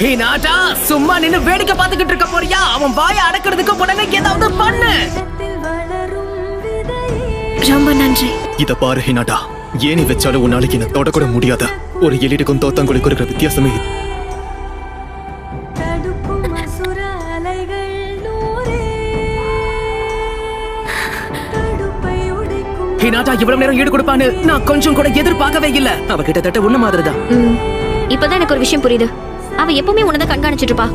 Hinata, சும்மா நின்னு வேடிக்கை பார்த்துக்கிட்டு இருக்க போறியா? அவன் வாயை அடக்கிறதுக்கு உடனே ஏதாவது பண்ணு. ரொம்ப நன்றி. இத பாரு ஹினாட்டா, ஏணி வச்சாலும் உன்னால என்ன தொடக்கூட முடியாத. ஒரு எலிடுக்கும் தோத்தாங்குழிக்கும் இருக்கிற வித்தியாசமே இது. ஹினாட்டா இவ்வளவு நேரம் ஈடு கொடுப்பான்னு நான் கொஞ்சம் கூட எதிர்பார்க்கவே இல்ல. அவ கிட்டத்தட்ட உன்ன மாதிரிதான். இப்பதான் எனக்கு ஒரு விஷயம் புரியுது. அவ எப்பவுமே உன்னதான் கண்காணிச்சிட்டு இருப்பா.